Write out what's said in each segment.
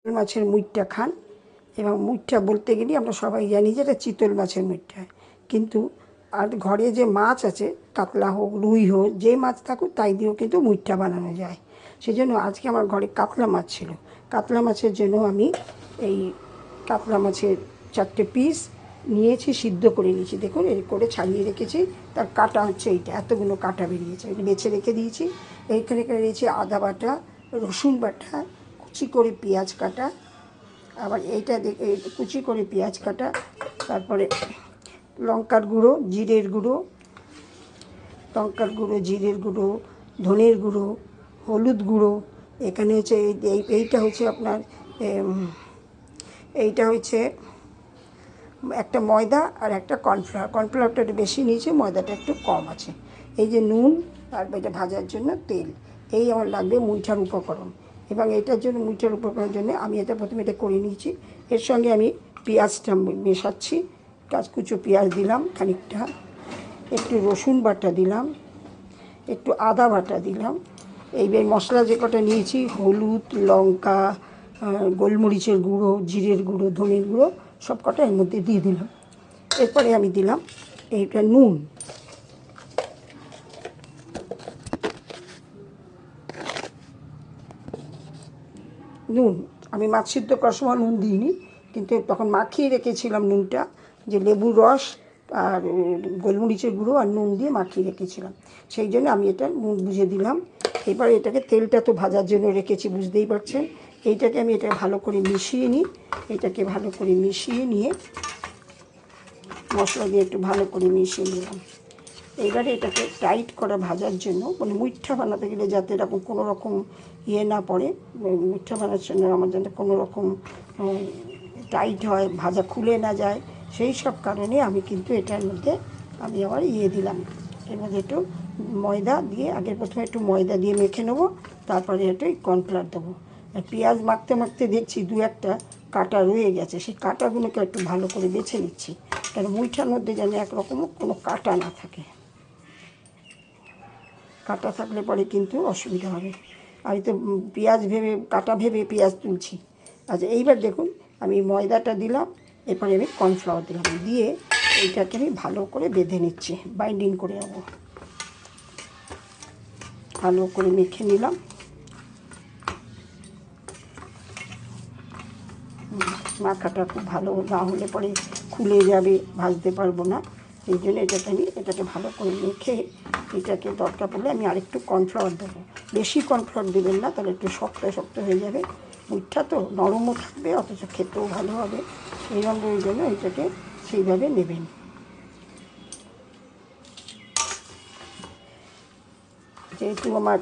মাছের মুইঠটা খান এবং মুইঠটা বলতে গেলে আমরা সবাই জানি যে এটা চিতল মাছের মুইঠটা, কিন্তু আর ঘরে যে মাছ আছে কাতলা হোক রুই হোক যে মাছ থাকুক তাই দিয়েও কিন্তু মুইঠটা বানানো যায়। সেই জন্য আজকে আমার ঘরে কাতলা মাছ ছিল। কাতলা মাছের জন্য আমি এই কাতলা মাছের 4টে পিস নিয়েছি, সিদ্ধ করে নিয়েছি, দেখুন এই করে ছাড়িয়ে রেখেছি। তার কাটা হচ্ছে এইটা, এতগুলো কাটা বেরিয়েছে, এটা বেছে রেখে দিয়েছি। এইখানে রয়েছে আদা বাটা, রসুন বাটা, কুচি করে পেঁয়াজ কাটা, আবার এইটা কুচি করে পেঁয়াজ কাটা, তারপরে লঙ্কার গুঁড়ো, জিরের গুঁড়ো, লঙ্কার গুঁড়ো, জিরের গুঁড়ো, ধনের গুঁড়ো, হলুদ গুঁড়ো। এখানে হচ্ছে এইটা হচ্ছে আপনার এইটা হচ্ছে একটা ময়দা আর একটা কর্নফ্লাওয়ার। কর্নফ্লাওয়ারটা একটু বেশি নিয়েছে, ময়দাটা একটু কম আছে। এই যে নুন, আর এটা ভাজার জন্য তেল, এই আমার লাগবে মুইঠার উপকরণ। এবং এটার জন্য মুইঠার উপকরণের জন্য আমি এটা প্রথমে এটা করে নিয়েছি। এর সঙ্গে আমি পেঁয়াজটা মেশাচ্ছি। কুচো পেঁয়াজ দিলাম খানিকটা, একটু রসুন বাটা দিলাম, একটু আদা বাটা দিলাম। এইবার মশলা যে কটা নিয়েছি, হলুদ, লঙ্কা, গোলমরিচের গুঁড়ো, জিরের গুঁড়ো, ধনের গুঁড়ো, সব কটা এর মধ্যে দিয়ে দিলাম। এরপরে আমি দিলাম এইটা নুন, আমি মাছ সিদ্ধ করার সময় নুন দিইনি, কিন্তু তখন মাখিয়ে রেখেছিলাম নুনটা, যে লেবুর রস আর গোলমরিচের গুঁড়ো আর নুন দিয়ে মাখিয়ে রেখেছিলাম, সেই জন্য আমি এটা নুন বুঝে দিলাম। এবারে এটাকে, তেলটা তো ভাজার জন্য রেখেছি বুঝতেই পারছেন, এইটাকে আমি এটা ভালো করে মিশিয়ে নিই। এটাকে ভালো করে মিশিয়ে নিয়ে মশলা দিয়ে একটু ভালো করে মিশিয়ে নিলাম। এবারে এটাকে টাইট করা ভাজার জন্য, মানে মুইঠা বানাতে গেলে যাতে এরকম কোনো রকম না পড়ে, মুইঠা বানার জন্য আমার যাতে কোনো রকম টাইট হয়, ভাজা খুলে না যায়, সেই সব কারণে আমি কিন্তু এটার মধ্যে আমি আবার দিলাম। এর মধ্যে একটু ময়দা দিয়ে, আগে প্রথমে একটু ময়দা দিয়ে মেখে নেবো, তারপরে একটু কর্নফ্লাওয়ার দেবো। আর পেঁয়াজ মাখতে মাখতে দেখছি দু একটা কাটা রয়ে গেছে, সেই কাটাগুলোকে একটু ভালো করে বেছে নিচ্ছি, কারণ মুইঠার মধ্যে যেন একরকম কোনো কাটা না থাকে। কাটা থাকলে পরে কিন্তু অসুবিধা হবে। আমি তো পেঁয়াজ ভেবে, কাটা ভেবে পেঁয়াজ তুলছি। আচ্ছা, এইবার দেখুন আমি ময়দাটা দিলাম, এরপরে আমি কর্নফ্লাওয়ার দিলাম, দিয়ে এইটাকে আমি ভালো করে বেঁধে নিচ্ছি, বাইন্ডিং করে নেবো। ভালো করে মেখে নিলাম। মাখাটা খুব ভালো না হলে পরে খুলে যাবে, ভাজতে পারবো না। এই জন্য এটাকে ভালো করে মেখে, এটাকে দরকার পড়লে আমি আরেকটু কর্নফ্লাওয়ার দেবো। বেশি কর্নফ্লাওয়ার দেবেন না, তাহলে একটু শক্ত শক্ত হয়ে যাবে। মুইঠা তো নরমও থাকবে, অথচ খেতেও ভালো হবে। এই জন্য এটাকে সেইভাবে নেবেন। যেহেতু আমার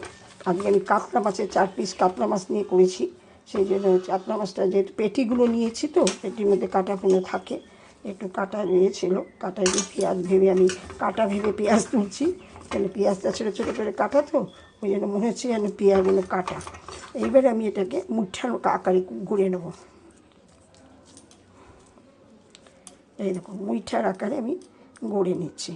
আজকে আমি কাতলা মাছের 4 পিস কাতলা মাছ নিয়ে করেছি, সেই জন্য কাতলা মাছটা যেহেতু পেটিগুলো নিয়েছি, তো পেটির মধ্যে কাটাগুলো থাকে, একটু কাটা রয়েছিল, কাটা দিয়ে পেঁয়াজ ভেবে আমি কাটা ভেবে পেঁয়াজ তুলছি, কেন পেঁয়াজটা ছোটো ছোটো করে কাটা, তো ওই জন্য মনে হচ্ছে যেন পেঁয়াজগুলো কাটা। এইবারে আমি এটাকে মুঠার আকারে গুঁড়ে নেব। এই দেখুন মুইঠার আকারে আমি গড়ে নিচ্ছি।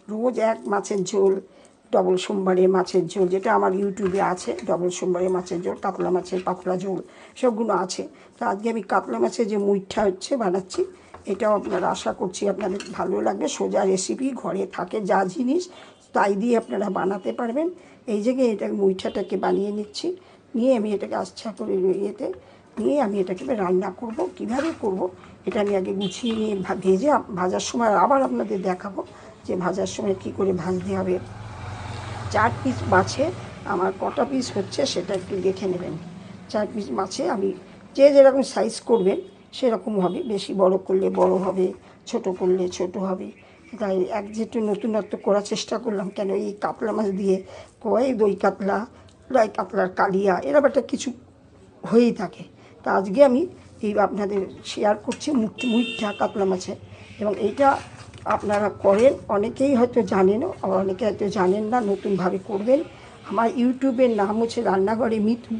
রোজ এক মাছের ঝোল, ডবল সোমবারে মাছের ঝোল, যেটা আমার ইউটিউবে আছে, ডবল সোমবারে মাছের ঝোল, কাতলা মাছের পাতলা ঝোল, সবগুলো আছে। তো আজকে আমি কাতলা মাছের যে মুইঠা বানাচ্ছি, এটাও আপনারা, আশা করছি আপনাদের ভালো লাগবে। সোজা রেসিপি, ঘরে থাকে যা জিনিস তাই দিয়ে আপনারা বানাতে পারবেন। এই জায়গায় এটাকে মুইঠাটাকে বানিয়ে নিচ্ছি, নিয়ে আমি এটাকে আচ্ছা করে নিয়ে আমি এটাকে রান্না করব। কিভাবে করব এটা আমি আগে গুছিয়ে নিয়ে ভেজে ভাজার সময় আবার আপনাদের দেখাবো যে ভাজার সময় কী করে ভাজতে হবে। 4 পিস মাছে আমার কটা পিস হচ্ছে সেটা একটু দেখে নেবেন। 4 পিস মাছে আমি যে যেরকম সাইজ করবেন সেরকম হবে, বেশি বড় করলে বড় হবে, ছোট করলে ছোট হবে। তাই যেটু নতুনত্ব করার চেষ্টা করলাম, কেন এই কাতলা মাছ দিয়ে কয় দই কাতলা, কাতলার কালিয়া, এরকম একটা কিছু হয়েই থাকে। তা আজকে আমি আপনাদের শেয়ার করছি মুইঠা কাতলা মাছে, এবং এইটা আপনারা করেন, অনেকেই হয়তো জানেন, আবার অনেকে হয়তো জানেন না, নতুনভাবে করবেন। আমার ইউটিউবের নাম হচ্ছে রান্নাঘরে মিতু,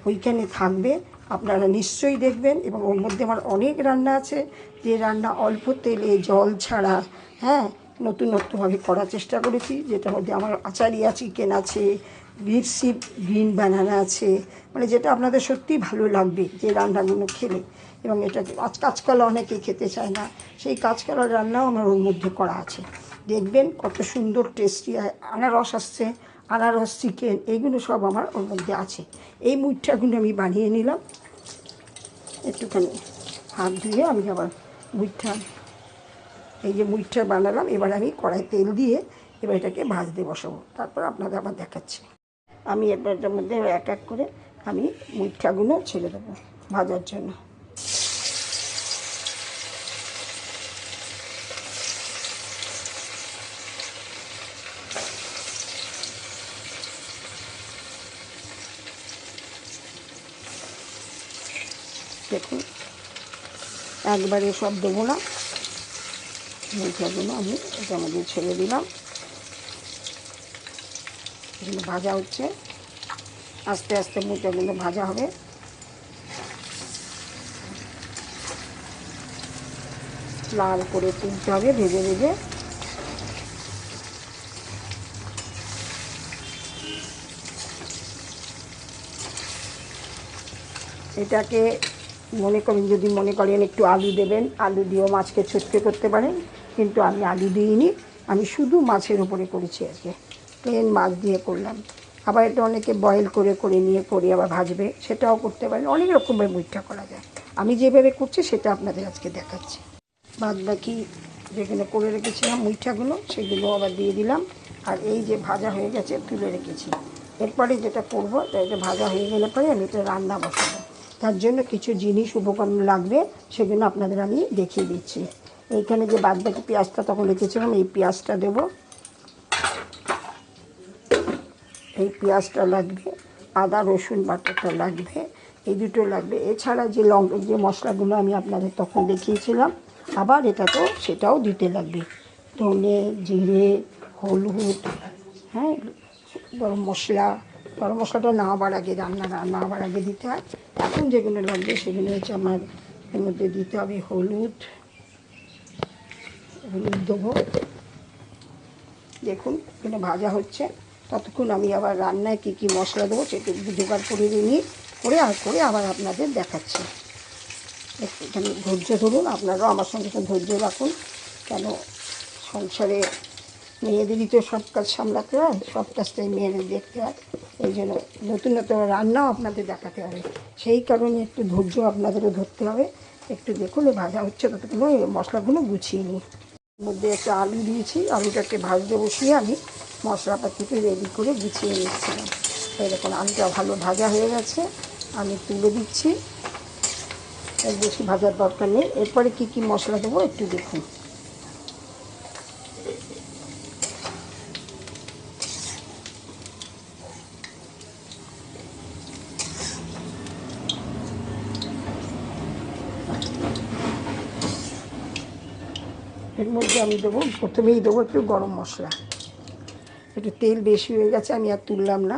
ওইখানে থাকবে, আপনারা নিশ্চয়ই দেখবেন। এবং ওর মধ্যে আমার অনেক রান্না আছে, যে রান্না অল্প তেলে, জল ছাড়া, হ্যাঁ, নতুনত্বভাবে করার চেষ্টা করেছি, যেটার মধ্যে আমার আচারিয়া চিকেন আছে, বিটসি গ্রিন বানানা আছে, মানে যেটা আপনাদের সত্যিই ভালো লাগবে যে রান্নাগুলো খেলে। এবং এটাকে কাঁচকলা অনেকেই খেতে চায় না, সেই কাঁচকলার রান্নাও আমার ওর মধ্যে করা আছে। দেখবেন কত সুন্দর টেস্টি। আনারস আসছে, আনারস চিকেন, এইগুলো সব আমার ওর মধ্যে আছে। এই মুইঠাগুলো আমি বানিয়ে নিলাম, একটুখানি হাত ধুয়ে আমি আবার মুইঠা, এই যে মুইঠা বানালাম, এবার আমি কড়াই তেল দিয়ে এবার এটাকে ভাজতে বসাবো, তারপর আপনাদের আবার দেখাচ্ছি। আমি এবার এটার মধ্যে এক এক করে আমি মুইঠাগুলো ছেড়ে দেবো ভাজার জন্য। দেখুন একবারে সব দেবো না, মুইঠাগুলো আমি এটার মধ্যে ছেড়ে দিলাম। এগুলো ভাজা হচ্ছে, আস্তে আস্তে মুইঠাগুলো ভাজা হবে। লাল করে তুলতে হবে ভেজে ভেজে। এটাকে যদি মনে করেন একটু আলু দেবেন, আলু দিয়েও মাছকে ছটকে করতে পারেন, কিন্তু আমি আলু দিইনি, আমি শুধু মাছের উপরে করেছি আজকে, প্লেন মাছ দিয়ে করলাম। আবার এটা অনেকে বয়েল করে করে নিয়ে করে আবার ভাজবে, সেটাও করতে পারেন, অনেক রকমের মুইঠা করা যায়। আমি যেভাবে করছি সেটা আপনাদের আজকে দেখাচ্ছি। বাদ বাকি যেগুলো করে রেখেছিলাম মুইঠাগুলো, সেগুলো আবার দিয়ে দিলাম। আর এই যে ভাজা হয়ে গেছে তুলে রেখেছি, এরপরে যেটা করবো, এটা ভাজা হয়ে গেলে পরে আমি এটা রান্না বসাবো। তার জন্য কিছু জিনিস উপকরণ লাগবে, সেগুলো আপনাদের আমি দেখিয়ে দিচ্ছি। এইখানে যে বাদ বাকি পেঁয়াজটা তখন রেখেছিলাম, এই পেঁয়াজটা দেবো, এই পেঁয়াজটা লাগবে, আদা রসুন বাটাটা লাগবে, এই দুটো লাগবে। এছাড়া যে যে মশলাগুলো আমি আপনাদের তখন দেখিয়েছিলাম, আবার এটাতেও সেটাও দিতে লাগবে, ধনে জিরে হলুদ, হ্যাঁ, গরম মশলাটা নামাবার আগে, রান্না নামাবার আগে দিতে হয়। এখন যেগুলো লাগবে সেগুলো হচ্ছে আমার এর মধ্যে দিতে হবে হলুদ দেবো। দেখুন এখানে ভাজা হচ্ছে, ততক্ষণ আমি আবার রান্নায় কী কী মশলা দেবো সেটা জোগাড় করে নিই, করে আবার আপনাদের দেখাচ্ছি। এখানে ধৈর্য ধরুন, আপনারাও আমার সঙ্গে ধৈর্য রাখুন, কেন সংসারে মেয়েদেরই তো সব কাজ সামলাতে হয়, সব কাজটাই মেয়েদের দেখতে হয়। এই জন্য নতুন নতুন রান্নাও আপনাদের দেখাতে হবে, সেই কারণে একটু ধৈর্য আপনাদেরও ধরতে হবে। একটু দেখুন ভাজা হচ্ছে, ততক্ষণ মশলাগুলো গুছিয়ে নিই। এর মধ্যে একটা আলু দিয়েছি, আলুটাকে ভাজতে বসিয়ে আমি মশলাপাতিকে রেডি করে গুছিয়ে নিচ্ছিলাম। এরকম আলুটা ভালো ভাজা হয়ে গেছে, আমি তুলে দিচ্ছি, এর বেশি ভাজার দরকার নেই। এরপরে কী কী মশলা দেবো একটু দেখুন। এর মধ্যে আমি দেবো, প্রথমেই দেবো একটু গরম মশলা। একটু তেল বেশি হয়ে গেছে, আমি আর তুললাম না,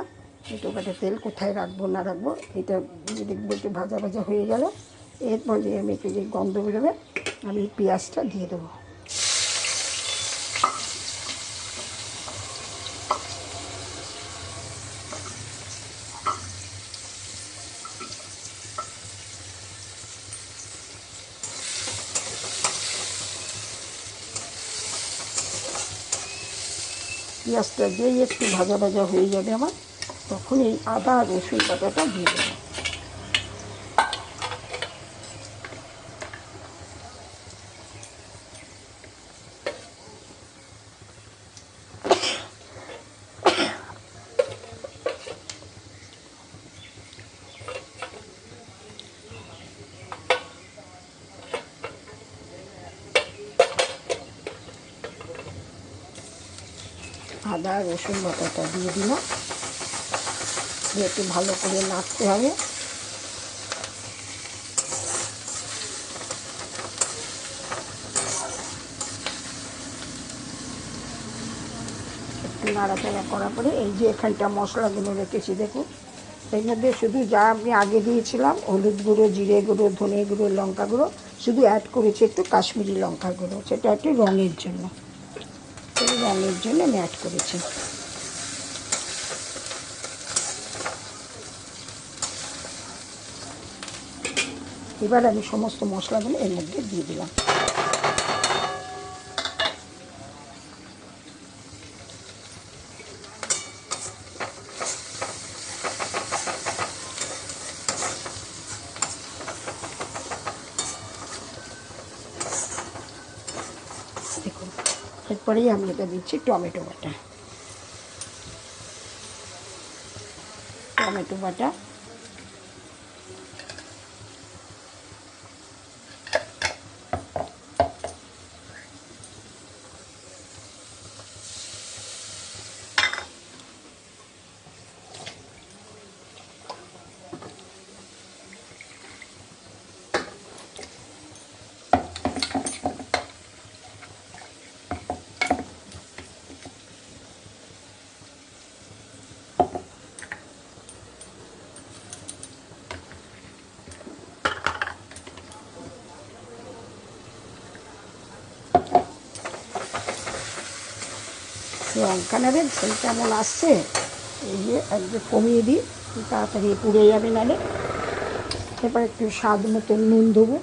একটু কাটা তেল কোথায় রাখবো না রাখবো, এটা দেখবো একটু ভাজা ভাজা হয়ে গেল। এরপর যে আমি একটু যে গন্ধ বেরোবে, আমি পেঁয়াজটা দিয়ে দেবো। পেঁয়াজটা যেই একটু ভাজা ভাজা হয়ে যাবে আমার, তখন এই আদা রসুন বাটাটা দিয়ে দেবো। আদা রসুন বাটাটা দিয়ে দিলাম, দিয়ে একটু ভালো করে নাড়তে হবে। একটু নাড়াচাড়া করার পরে এই যে এখানটা মশলাগুলো রেখেছি দেখুন, এর মধ্যে শুধু যা আমি আগে দিয়েছিলাম হলুদ গুঁড়ো, জিরে গুঁড়ো, ধনে গুঁড়ো, লঙ্কা গুঁড়ো, শুধু অ্যাড করেছি একটু কাশ্মীরি লঙ্কা গুঁড়ো, সেটা একটু রঙের জন্য। রঙের জন্য আমি অ্যাড করেছি। এবার আমি সমস্ত মশলাগুলো এর মধ্যে দিয়ে দিলাম। দেখুন, এরপরেই আমি এটা দিচ্ছি টমেটো বাটা। টমেটো বাটা লঙ্কা নেবেন, সেই কেমন আসছে, এই যে একটু কমিয়ে দিই, তাড়াতাড়ি পুড়ে যাবে নালে। এরপর একটু স্বাদ মতো নুন দেবো।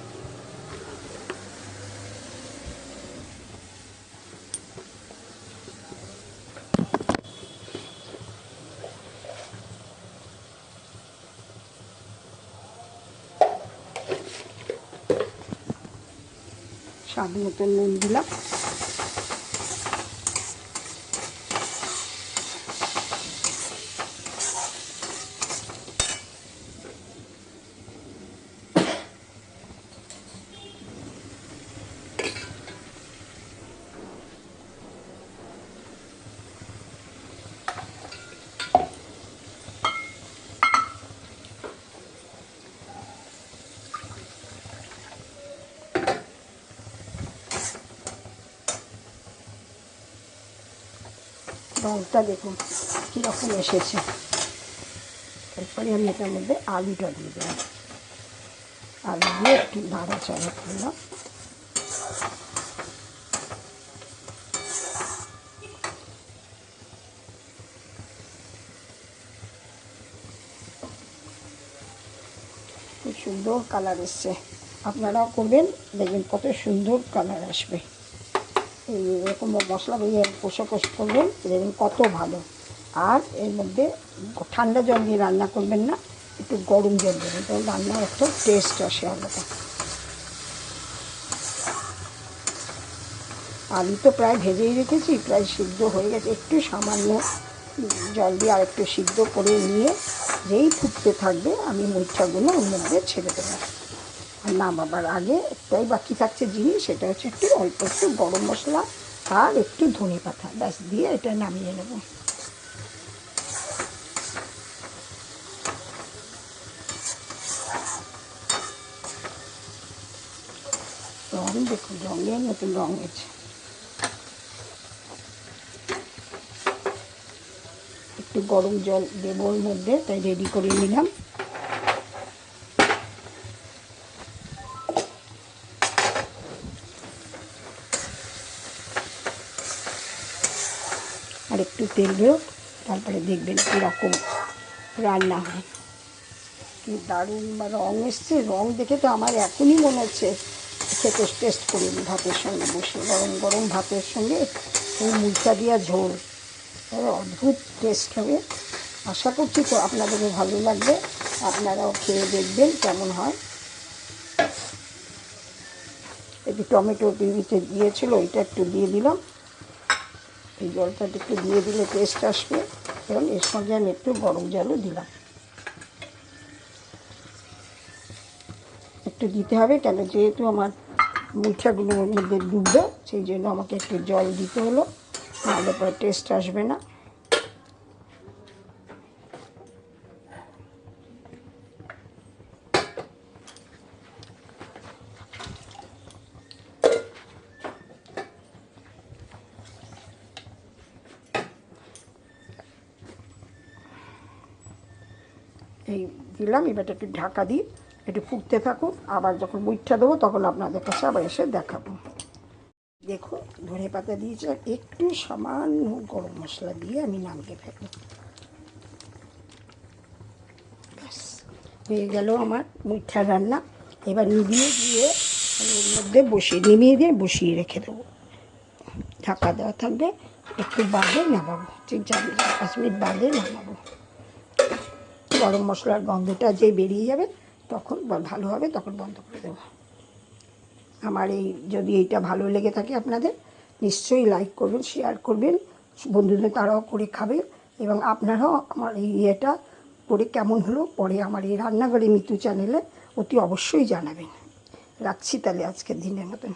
স্বাদ মতো নুন দিলাম। রঙটা দেখুন কীরকম এসেছে। এরপরে আমি এটার মধ্যে আলুটা দিয়ে দিলাম। আলু দিয়ে একটু নাড়াচাড়া করলাম। খুব সুন্দর কালার এসছে। আপনারাও করবেন, দেখবেন কত সুন্দর কালার আসবে। এইরকম মশলা দিয়ে কষা করবেন, দেখবেন কত ভালো। আর এর মধ্যে ঠান্ডা জল দিয়ে রান্না করবেন না, একটু গরম জল দেবেন, তাহলে রান্নার একটা টেস্ট আসে আলাদা। আলু তো প্রায় ভেজেই রেখেছি, প্রায় সিদ্ধ হয়ে গেছে। একটু সামান্য জল দিয়ে আর একটু সিদ্ধ করে নিয়ে যেই ফুটতে থাকবে আমি মুইঠাগুলো ওর মধ্যে ছেড়ে দেবো। আর নামাবার আগে একটাই বাকি থাকছে জিনিস, সেটা হচ্ছে একটু অল্প একটু গরম মশলা আর একটু ধনে পাতা, ব্যাস দিয়ে এটা নামিয়ে নেব। রঙ দেখুন, রঙের নতুন রঙ হয়েছে। একটু গরম জল দেবো ওর মধ্যে, তাই রেডি করে নিলাম। আর একটু তেল বেরোক, তারপরে দেখবেন কীরকম রান্না হয়। কি দারুণ রঙ এসছে। রঙ দেখে তো আমার এখনই মনে হচ্ছে খেতে টেস্ট করি ভাতের সঙ্গে বসে, গরম গরম ভাতের সঙ্গে এই মুইঠা দিয়া ঝোল, অদ্ভুত টেস্ট হবে। আশা করছি তো আপনাদেরও ভালো লাগবে, আপনারাও খেয়ে দেখবেন কেমন হয়। একটু টমেটো টিভিতে দিয়েছিল, ওইটা একটু দিয়ে দিলাম। এই জলটা একটু দিয়ে দিলে টেস্ট আসবে, এবং এর সঙ্গে আমি একটু গরম জলও দিলাম। একটু দিতে হবে, কেন যেহেতু আমার মুঠাগুলো ওর মধ্যে ডুববে, সেই জন্য আমাকে একটু জল দিতে হলো, নাহলে পরে টেস্ট আসবে না। এই দিলাম, এবার একটু ঢাকা দিই, একটু ফুটতে থাকুক। আবার যখন মুইঠা দেবো তখন আপনাদের কাছে আবার এসে দেখাবো। দেখো ধনে পাতা দিয়েছি, আর একটু সামান্য গরম মশলা দিয়ে আমি নামিয়ে ফেলবো। ব্যাস হয়ে গেল আমার মুইঠার রান্না। এবার নিভিয়ে দিয়ে আমি ওর মধ্যে নিমিয়ে দিয়ে বসিয়ে রেখে দেবো। ঢাকা দেওয়া থাকবে, একটু বাদে নামাবো, 3-4-5 মিনিট বাদে নামাবো। গরম মশলার গন্ধটা যে বেরিয়ে যাবে তখন ভালো হবে, তখন বন্ধ করে দেবো। আমার যদি এইটা ভালো লেগে থাকে আপনাদের, নিশ্চয়ই লাইক করবেন, শেয়ার করবেন, বন্ধুদের তারাও করে খাবে, এবং আপনারাও আমার এই ইয়েটা করে কেমন হলো পরে আমার এই রান্নাঘরে মিতু চ্যানেলে অতি অবশ্যই জানাবেন। রাখছি তাহলে আজকের দিনের মতন।